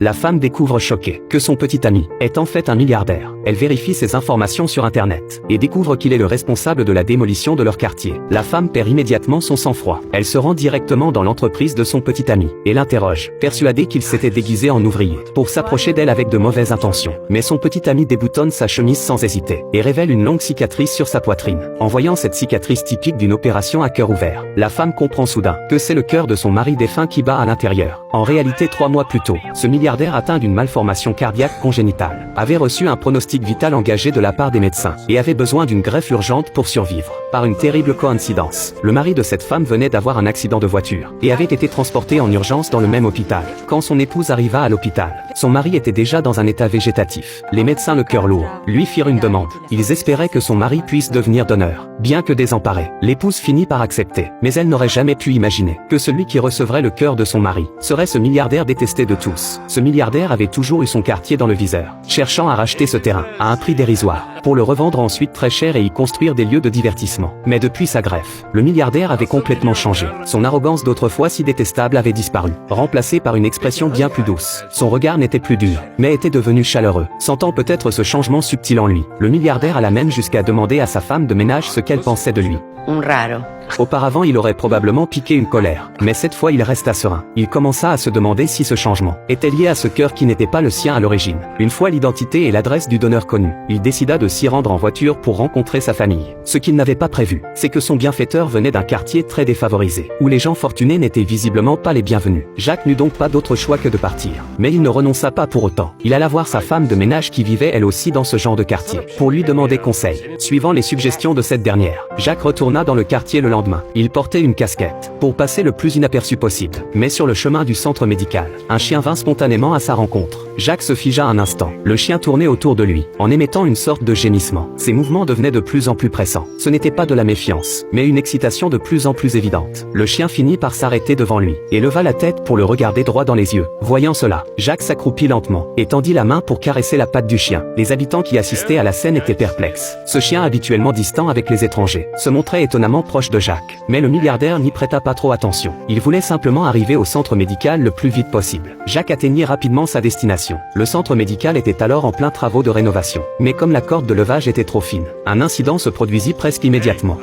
La femme découvre choquée que son petit ami est en fait un milliardaire. Elle vérifie ses informations sur internet et découvre qu'il est le responsable de la démolition de leur quartier. La femme perd immédiatement son sang-froid. Elle se rend directement dans l'entreprise de son petit ami et l'interroge, persuadée qu'il s'était déguisé en ouvrier pour s'approcher d'elle avec de mauvaises intentions. Mais son petit ami déboutonne sa chemise sans hésiter et révèle une longue cicatrice sur sa poitrine. En voyant cette cicatrice typique d'une opération à cœur ouvert, la femme comprend soudain que c'est le cœur de son mari défunt qui bat à l'intérieur. En réalité, 3 mois plus tôt, ce milliardaire atteint d'une malformation cardiaque congénitale avait reçu un pronostic vital engagé de la part des médecins et avait besoin d'une greffe urgente pour survivre. Par une terrible coïncidence, le mari de cette femme venait d'avoir un accident de voiture et avait été transporté en urgence dans le même hôpital. Quand son épouse arriva à l'hôpital, son mari était déjà dans un état végétatif. Les médecins, le cœur lourd, lui firent une demande. Ils espéraient que son mari puisse devenir donneur. Bien que désemparée, l'épouse finit par accepter, mais elle n'aurait jamais pu imaginer que celui qui recevrait le cœur de son mari serait ce milliardaire détesté de tous. Ce milliardaire avait toujours eu son quartier dans le viseur, cherchant à racheter ce terrain à un prix dérisoire, pour le revendre ensuite très cher et y construire des lieux de divertissement. Mais depuis sa greffe, le milliardaire avait complètement changé. Son arrogance d'autrefois si détestable avait disparu, remplacée par une expression bien plus douce. Son regard n'était plus dur, mais était devenu chaleureux. Sentant peut-être ce changement subtil en lui, le milliardaire alla même jusqu'à demander à sa femme de ménage ce qu'elle pensait de lui. Un raro. Auparavant, il aurait probablement piqué une colère, mais cette fois il resta serein. Il commença à se demander si ce changement était lié à ce cœur qui n'était pas le sien à l'origine. Une fois l'identité et l'adresse du donneur connus, il décida de s'y rendre en voiture pour rencontrer sa famille. Ce qu'il n'avait pas prévu, c'est que son bienfaiteur venait d'un quartier très défavorisé, où les gens fortunés n'étaient visiblement pas les bienvenus. Jacques n'eut donc pas d'autre choix que de partir. Mais il ne renonça pas pour autant. Il alla voir sa femme de ménage qui vivait elle aussi dans ce genre de quartier, pour lui demander conseil. Suivant les suggestions de cette dernière, Jacques retourna dans le quartier le lendemain. Il portait une casquette pour passer le plus inaperçu possible. Mais sur le chemin du centre médical, un chien vint spontanément à sa rencontre. Jacques se figea un instant. Le chien tournait autour de lui, en émettant une sorte de gémissement. Ses mouvements devenaient de plus en plus pressants. Ce n'était pas de la méfiance, mais une excitation de plus en plus évidente. Le chien finit par s'arrêter devant lui, et leva la tête pour le regarder droit dans les yeux. Voyant cela, Jacques s'accroupit lentement, et tendit la main pour caresser la patte du chien. Les habitants qui assistaient à la scène étaient perplexes. Ce chien habituellement distant avec les étrangers, se montrait étonnamment proche de Jacques. Mais le milliardaire n'y prêta pas trop attention. Il voulait simplement arriver au centre médical le plus vite possible. Jacques atteignit rapidement sa destination. Le centre médical était alors en plein travaux de rénovation. Mais comme la corde de levage était trop fine, un incident se produisit presque immédiatement.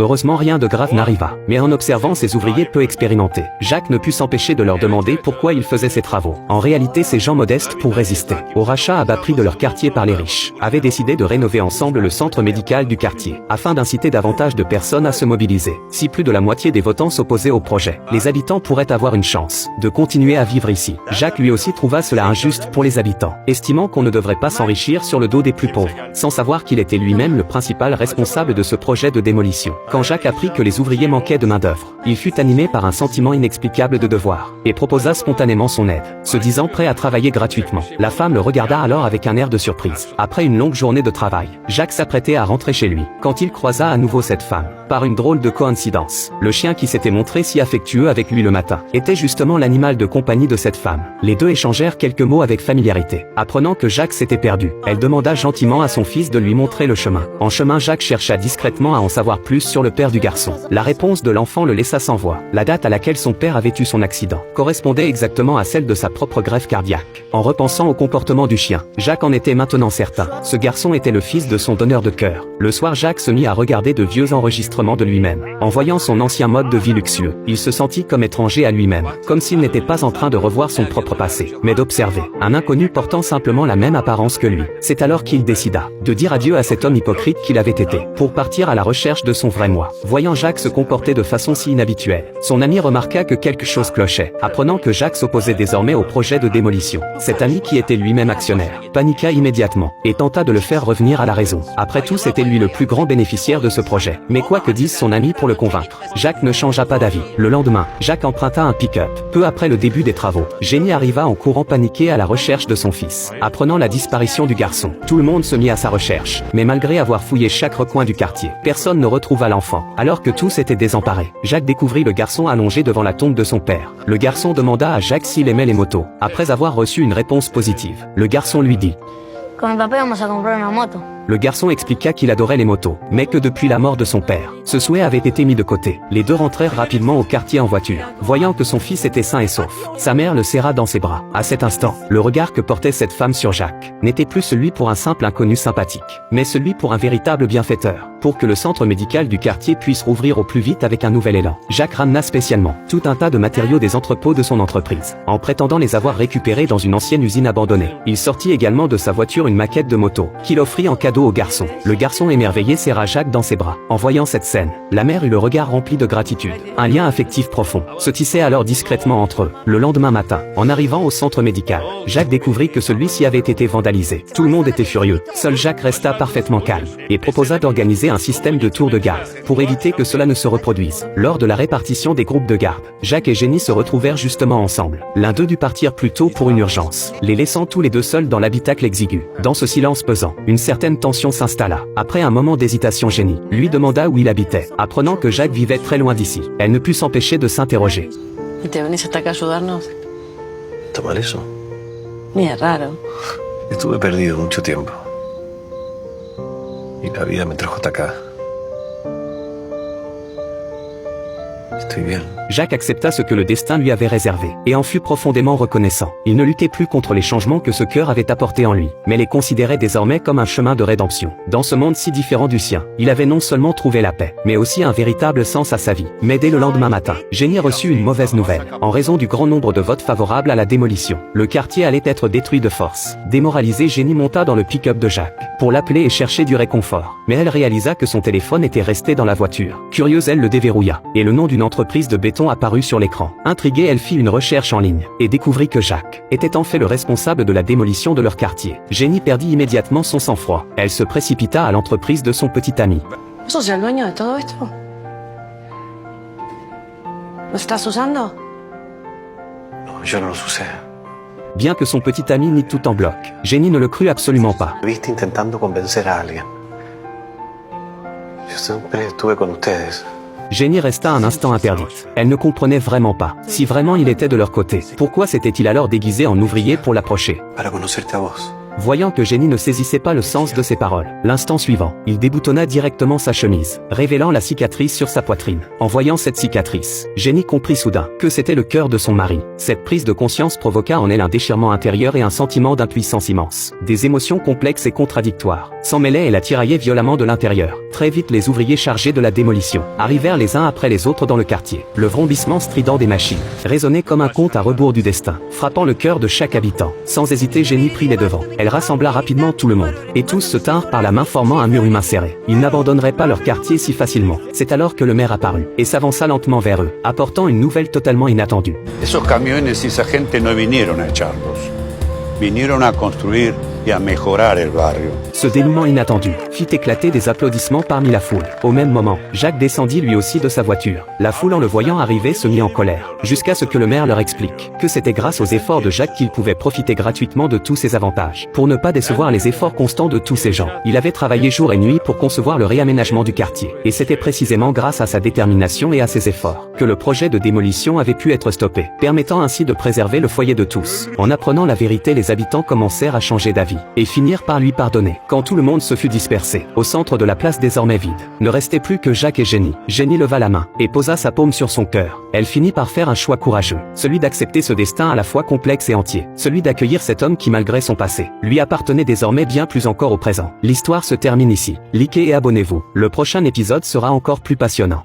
Heureusement, rien de grave n'arriva. Mais en observant ces ouvriers peu expérimentés, Jacques ne put s'empêcher de leur demander pourquoi ils faisaient ces travaux. En réalité, ces gens modestes, pour résister au rachat à bas prix de leur quartier par les riches, avaient décidé de rénover ensemble le centre médical du quartier, afin d'inciter davantage de personnes à se mobiliser. Si plus de la moitié des votants s'opposaient au projet, les habitants pourraient avoir une chance de continuer à vivre ici. Jacques lui aussi trouva cela injuste pour les habitants, estimant qu'on ne devrait pas s'enrichir sur le dos des plus pauvres, sans savoir qu'il était lui-même le principal responsable de ce projet de démolition. Quand Jacques apprit que les ouvriers manquaient de main-d'œuvre, il fut animé par un sentiment inexplicable de devoir, et proposa spontanément son aide, se disant prêt à travailler gratuitement. La femme le regarda alors avec un air de surprise. Après une longue journée de travail, Jacques s'apprêtait à rentrer chez lui, quand il croisa à nouveau cette femme. Par une drôle de coïncidence, le chien qui s'était montré si affectueux avec lui le matin, était justement l'animal de compagnie de cette femme. Les deux échangèrent quelques mots avec familiarité. Apprenant que Jacques s'était perdu, elle demanda gentiment à son fils de lui montrer le chemin. En chemin, Jacques chercha discrètement à en savoir plus sur le père du garçon. La réponse de l'enfant le laissa sans voix. La date à laquelle son père avait eu son accident correspondait exactement à celle de sa propre greffe cardiaque. En repensant au comportement du chien, Jacques en était maintenant certain. Ce garçon était le fils de son donneur de cœur. Le soir, Jacques se mit à regarder de vieux enregistrements de lui-même. En voyant son ancien mode de vie luxueux, il se sentit comme étranger à lui-même, comme s'il n'était pas en train de revoir son propre passé, mais d'observer un inconnu portant simplement la même apparence que lui. C'est alors qu'il décida de dire adieu à cet homme hypocrite qu'il avait été, pour partir à la recherche de son vrai moi. Voyant Jacques se comporter de façon si inhabituelle, son ami remarqua que quelque chose clochait, apprenant que Jacques s'opposait désormais au projet de démolition. Cet ami, qui était lui-même actionnaire, paniqua immédiatement, et tenta de le faire revenir à la raison. Après tout, c'était lui le plus grand bénéficiaire de ce projet. Mais quoi que dise son ami pour le convaincre, Jacques ne changea pas d'avis. Le lendemain, Jacques emprunta un pick-up. Peu après le début des travaux, Jenny arriva en courant paniquée à la recherche de son fils. Apprenant la disparition du garçon, tout le monde se mit à sa recherche. Mais malgré avoir fouillé chaque recoin du quartier, personne ne retrouva l'enfant. Alors que tous étaient désemparés, Jacques découvrit le garçon allongé devant la tombe de son père. Le garçon demanda à Jacques s'il aimait les motos. Après avoir reçu une réponse positive, le garçon lui dit: Con mi papá íbamos a comprar una moto. Le garçon expliqua qu'il adorait les motos, mais que depuis la mort de son père, ce souhait avait été mis de côté. Les deux rentrèrent rapidement au quartier en voiture. Voyant que son fils était sain et sauf, sa mère le serra dans ses bras. À cet instant, le regard que portait cette femme sur Jacques n'était plus celui pour un simple inconnu sympathique, mais celui pour un véritable bienfaiteur. Pour que le centre médical du quartier puisse rouvrir au plus vite avec un nouvel élan, Jacques ramena spécialement tout un tas de matériaux des entrepôts de son entreprise, en prétendant les avoir récupérés dans une ancienne usine abandonnée. Il sortit également de sa voiture une maquette de moto, qu'il offrit en cadeau au garçon. Le garçon émerveillé serra Jacques dans ses bras. En voyant cette scène, la mère eut le regard rempli de gratitude. Un lien affectif profond se tissait alors discrètement entre eux. Le lendemain matin, en arrivant au centre médical, Jacques découvrit que celui-ci avait été vandalisé. Tout le monde était furieux. Seul Jacques resta parfaitement calme et proposa d'organiser un système de tours de garde pour éviter que cela ne se reproduise. Lors de la répartition des groupes de garde, Jacques et Jenny se retrouvèrent justement ensemble. L'un d'eux dut partir plus tôt pour une urgence, les laissant tous les deux seuls dans l'habitacle exigu. Dans ce silence pesant, une certaine tension s'installa. Après un moment d'hésitation, Jenny lui demanda où il habitait, apprenant que Jacques vivait très loin d'ici. Elle ne put s'empêcher de s'interroger. ¿Y te venís hasta acá a ayudarnos? ¿Tomar eso? Ni es raro. Estuve perdido mucho tiempo. Y la vida me trajo hasta acá. Estoy bien. Jacques accepta ce que le destin lui avait réservé, et en fut profondément reconnaissant. Il ne luttait plus contre les changements que ce cœur avait apportés en lui, mais les considérait désormais comme un chemin de rédemption. Dans ce monde si différent du sien, il avait non seulement trouvé la paix, mais aussi un véritable sens à sa vie. Mais dès le lendemain matin, Jenny reçut une mauvaise nouvelle. En raison du grand nombre de votes favorables à la démolition, le quartier allait être détruit de force. Démoralisée, Jenny monta dans le pick-up de Jacques, pour l'appeler et chercher du réconfort. Mais elle réalisa que son téléphone était resté dans la voiture. Curieuse, elle le déverrouilla, et le nom d'une entreprise de béton apparut sur l'écran. Intriguée, elle fit une recherche en ligne, et découvrit que Jacques était en fait le responsable de la démolition de leur quartier. Jenny perdit immédiatement son sang-froid. Elle se précipita à l'entreprise de son petit ami. ¿Sos el dueño de todo esto? ¿Lo estás usando? No, yo no los usé. Bien que son petit ami mit tout en bloc, Jenny ne le crut absolument pas. Me viste intentando convencer a alguien. Yo siempre estuve con ustedes. Jenny resta un instant interdite. Elle ne comprenait vraiment pas. Si vraiment il était de leur côté, pourquoi s'était-il alors déguisé en ouvrier pour l'approcher? Para conocerte a vos. Voyant que Jenny ne saisissait pas le sens de ses paroles, l'instant suivant, il déboutonna directement sa chemise, révélant la cicatrice sur sa poitrine. En voyant cette cicatrice, Jenny comprit soudain que c'était le cœur de son mari. Cette prise de conscience provoqua en elle un déchirement intérieur et un sentiment d'impuissance immense. Des émotions complexes et contradictoires s'en mêlaient et la tiraillaient violemment de l'intérieur. Très vite, les ouvriers chargés de la démolition arrivèrent les uns après les autres dans le quartier. Le vrombissement strident des machines résonnait comme un conte à rebours du destin, frappant le cœur de chaque habitant. Sans hésiter, Jenny prit les devants. Elle rassembla rapidement tout le monde, et tous se tinrent par la main formant un mur humain serré. Ils n'abandonneraient pas leur quartier si facilement. C'est alors que le maire apparut, et s'avança lentement vers eux, apportant une nouvelle totalement inattendue. Esos camiones y esa gente no vinieron a echarlos. Vinieron a construir y a mejorar el barrio. Ce dénouement inattendu fit éclater des applaudissements parmi la foule. Au même moment, Jacques descendit lui aussi de sa voiture. La foule en le voyant arriver se mit en colère, jusqu'à ce que le maire leur explique que c'était grâce aux efforts de Jacques qu'il pouvait profiter gratuitement de tous ces avantages. Pour ne pas décevoir les efforts constants de tous ces gens, il avait travaillé jour et nuit pour concevoir le réaménagement du quartier. Et c'était précisément grâce à sa détermination et à ses efforts que le projet de démolition avait pu être stoppé, permettant ainsi de préserver le foyer de tous. En apprenant la vérité, les habitants commencèrent à changer d'avis et finirent par lui pardonner. Quand tout le monde se fut dispersé, au centre de la place désormais vide, ne restait plus que Jacques et Jenny. Jenny leva la main et posa sa paume sur son cœur. Elle finit par faire un choix courageux, celui d'accepter ce destin à la fois complexe et entier, celui d'accueillir cet homme qui, malgré son passé, lui appartenait désormais bien plus encore au présent. L'histoire se termine ici. Likez et abonnez-vous. Le prochain épisode sera encore plus passionnant.